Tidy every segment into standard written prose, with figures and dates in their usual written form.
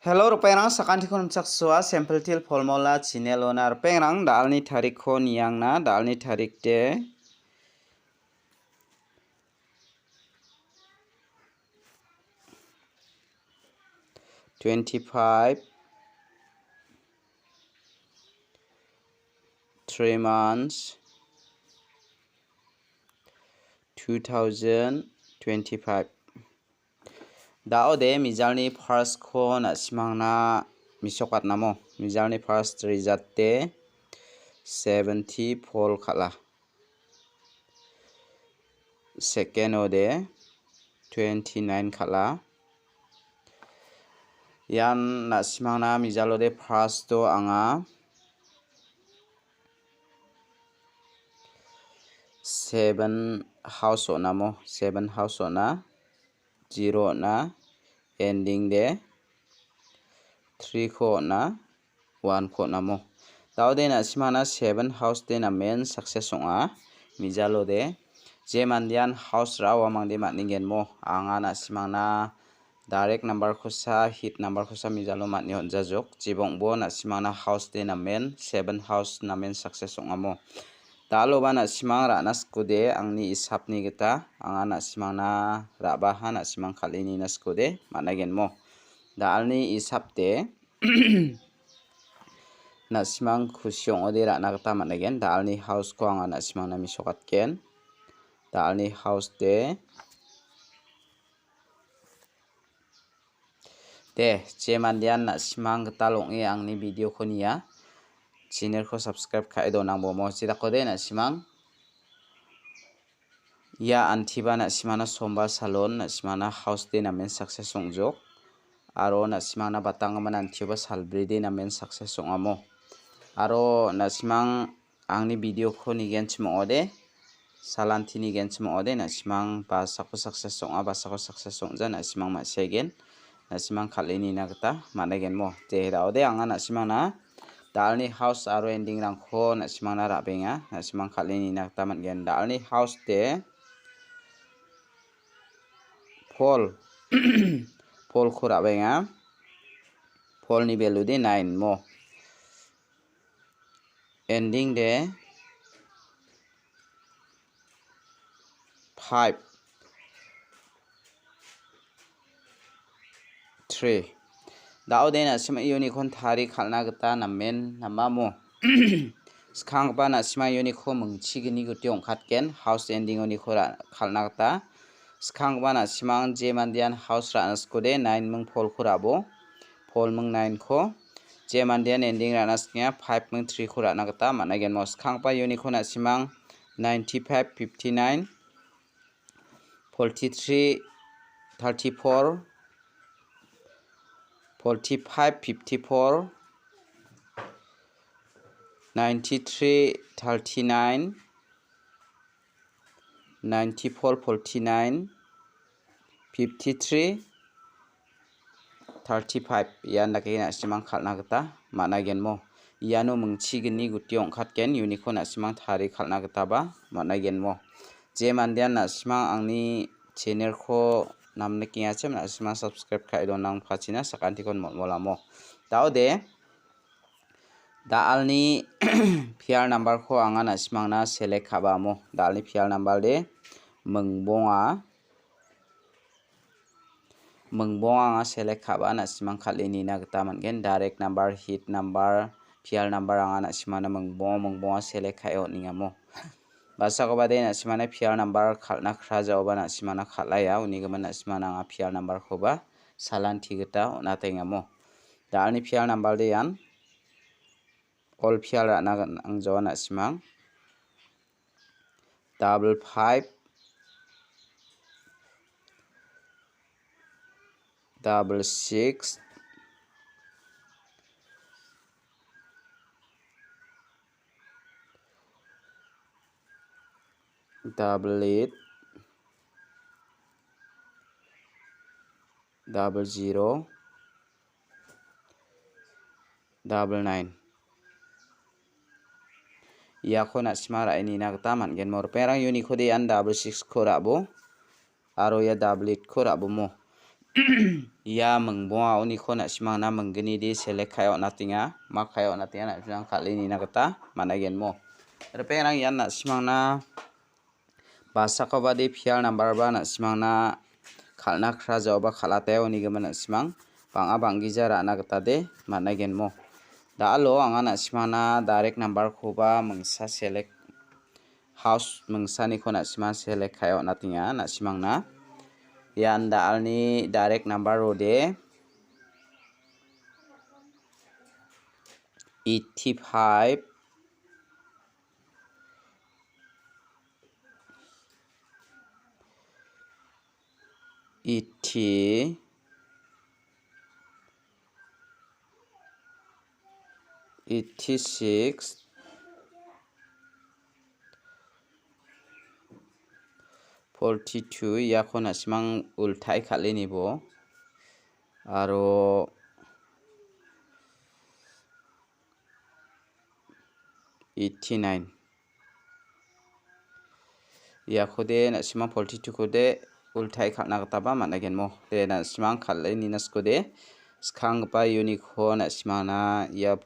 Hello rupairang sakanti kon saksua sample til formula chinelona rupairang dalni tarik ko niyangna dalni tarik de $25 3 months 2025 Dao de mijalni first ko na simangna misokat namo mijalni first result de 70 pol khala second ode 29 khala yan na simangna mijalo de first to anga 7 house onamo 7 house ona 0 na ending de 3 ko na 1 ko namo tao de na simana 7 house de na main success onga mijalo de je mandian house rawa mangde matningen mo anga na simana direct number ko sa hit number ko sa mijalo matni honja jok jibong bo na simana house de na main 7 house na main success onga mo Talo ba na simang ra na skude angni ishap ni kita anga na simang na ra ba ha na simang khalini na skude managen mo dalni ishap te na simang khusyong ode ra na kita managen dalni house ko anga na simang na misokat ken dalni house de jemandian na simang kita longi angni video ko niya channel ko subscribe khai do nang bo mo chida ko de na simang ya antiba na simana somba salon na simana house de na men success songjok aro na simana batang man antiba salbri de na men success songamo aro na simang angni video ko ni gen chimo ode salanti ni gen chimo ode na simang basa ko success songa basa ko success songja na simang ma segen na simang khalini na gata managen mo te ra ode anga na simang na dalni house aro ending rang kho na simang na rabenga na simang khalini na taman gen dalni house de pol kho rabenga pol ni value de 9 mo ending de 5 3 Dao de na sima unicorn thari khalna gata na men na mamo skhang ba na sima unicorn mungchi gini guti ongkhatken house ending oni khora khalna gata skhang ba na simang je mandian house ra skode 9 mung pol khorabo pol mung 9 kho je mandian ending ra na skya 5 mung 3 khora na gata managen mo skhang pa unicorn na simang 95 59 43 34 45 54 93 39 94 49 53 35 yan na kena simang khalna gata managen mo iano mungchi gini guti ongkhatken unicorn na simang thari khalna gata ba managen mo je mandian na simang angni channel ko namne kiya chem na simang subscribe khai don nang phachina sakanti kon molamo tao de dalni PR number ko anga na simang na select khaba mo dalni PR number de mungbonga anga select khaba na simang khalini na gata mangen direct number hit number PR number anga na simana mungbonga select khayo ningamo basa ko bade na simana PR number khalna khra jaw ba na simana khalaya uni gaman na simana nga PR number ko ba salan thigata ona tengamo dalni PR number de yan all PR na ang jaw na simang 55 66 88 00 99 Yako na simara ini na taman gen mor perang uni khode an 66 khorabo aro ya 88 khorabo mo ya mengbua uni ko na simang na menggeni di select kayo natinga mak kayo natinga na simang kali ni na kata managen mo reperang yan na simang na basa ko ba di pial number ba na simang na khalna khra jaw ba khalate uni gaman na simang banga bangi jara na kata de managen mo da alo anga na simang na direct number ko ba mengsa select house mengsa ni ko na simang select kayo natinga na simang na yan da alni direct number rode 85 80 86 42 ya ko na simang ultai khali ni bo aro 89 ya khode na simang 42 khode ultai khalna kata ba managen mo de na simang khali ni nas kode skang pa unicorn na simang na ya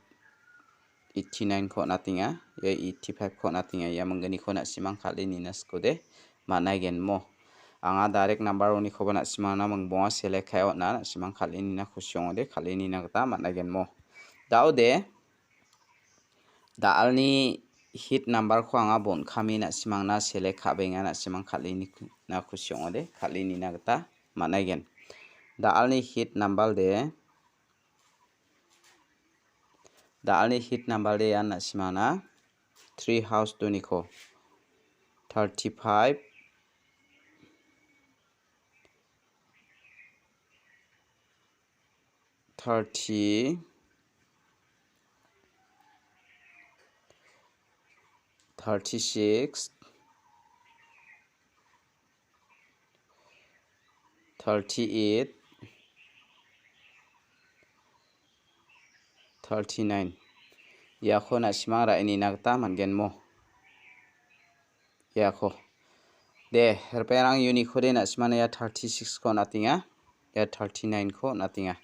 89 ko natinga ya 85 ko natinga ya menggeni ko na simang khali ni nas kode managen mo anga direct number oni ko na simang na mengbonga select kayo na simang khali ni na khusyong de khali ni na kata managen mo daude daalni hit number ko anga bon khami na simang na select khabenga na simang khali ni na khusyong de khali ni na kata managen daalni hit number de yan na simang na 3 house to ni ko 35 30 36 38 39 ya ko na simang ra ini nagta mangen mo ya ko de reperang uni ko de na simang ya 36 ko natinga ya 39 ko natinga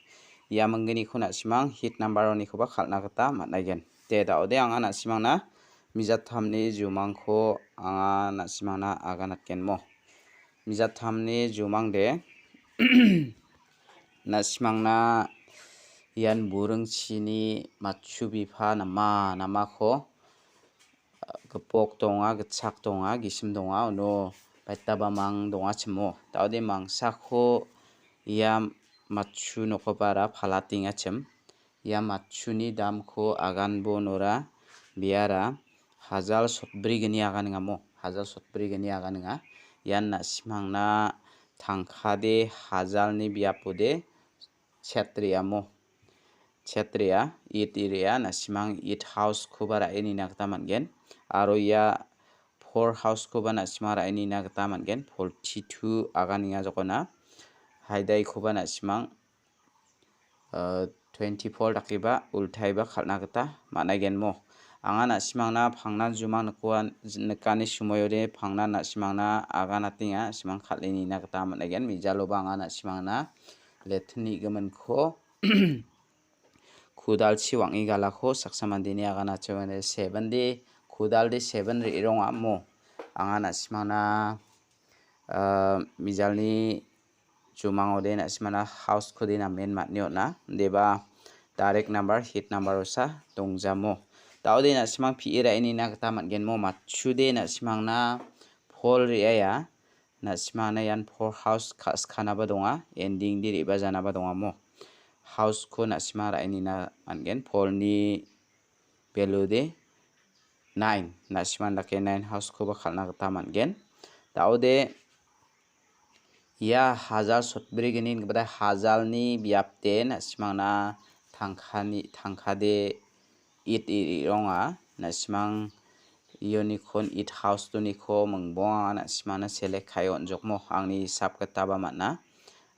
ya menggeni ko na simang hit number oni ko ba khalna kata managen de da ode anga na simang na mijat thamni jumang ko anga na simang na aganat ken mo mijat thamni jumang de na simang na yan burung chini machu bifa nama ko gepok tonga gechak tonga gisim tonga no baitaba mang donga chemo taude mangsa ko ya machu noko bara phalatinga chem ya machu ni dam ko agan bo nora biara 1070 geni agan ngamo 1070 geni agan nga yan na simang na thangkhade 1000 ni biapode kshetriya mo kshetriya it area na simang it house ko bara ini nakta mangen aro ya 4 house ko bana simang ra ini nakta mangen 42 agan nga jokona haidai ko bana simang 24 dakiba ultai ba khalna kata managen mo anga na simang na phangna jumang nakani sumoyode phangna na simang na agana tinga simang khalini na kata managen mijalo banga na simang na lethni gaman ko khudal chiwangi gala ko saksamandini agana chewene 7 di khudal di 7 ri rong amo anga na simang na mijalni jumang ode na simana house khodi na main matnyo na deba direct number hit number osa dongjamo taude na simang pi era ini na kata matgen mo machude na simang na phol ri ya na simang na yan 4 house khana ba donga ending di riba jana ba donga mo house ko na simang ra ini na matgen phol ni value de 9 na simang la ke 9 house ko ba khalna kata matgen taude ya 1070 geni kepada 1000 ni biapte na simang na thangkhade it ronga na simang unicorn it house to ni ko mengbonga na simang na select kayon jokmo angni sab kataba mana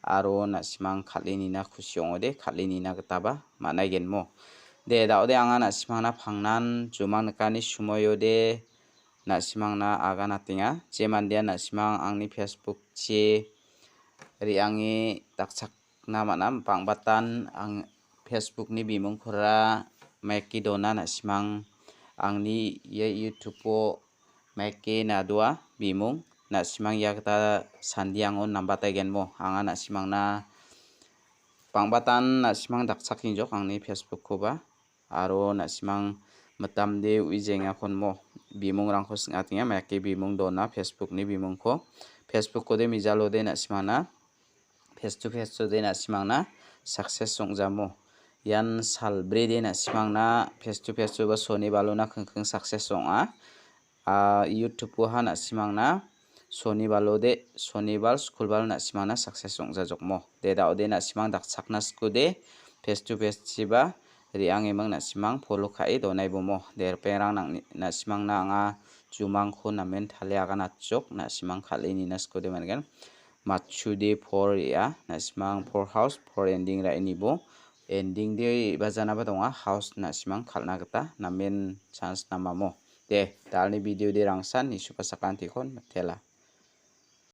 aro na simang khalini na khusyong ode khalini na kataba mana gen mo de da ode anga na simang na phangnan jumang nakani sumoyode na simang na agana tinga jemandia na simang angni facebook che riangi taksak namanam pangbatan ang Facebook ni bimung pura meki dona na simang ang ni ye YouTube po meki na dua bimung na simang yakta sandiangon nambatai gen mo anga na simang na pangbatan na simang daksak hinjok ang ni Facebook ko ba aro na simang matam de uijenga kon mo bimung rangko singatinga meki bimung dona Facebook ni bimung ko Facebook ko de mijalo de na simana face to face de na simangna success songjamo yan salbre de na simangna face to face ba soni balona khengkheng success songa YouTube ko ha na simangna soni balo de soni bal school bal na simangna success songja jokmo de da de na simang dak sakna skude face to face chiba riang emang na simang follow khai donai bomo der perang nang na simang na anga jumang kho namen thale aga na chok na simang khale ni na skude mangan machude for ya na simang for house for ending ra ini bo ending de bazana ba donga house na simang khalna gata namen chance namamo de dalni video de rangsan ni supasakan tikon tela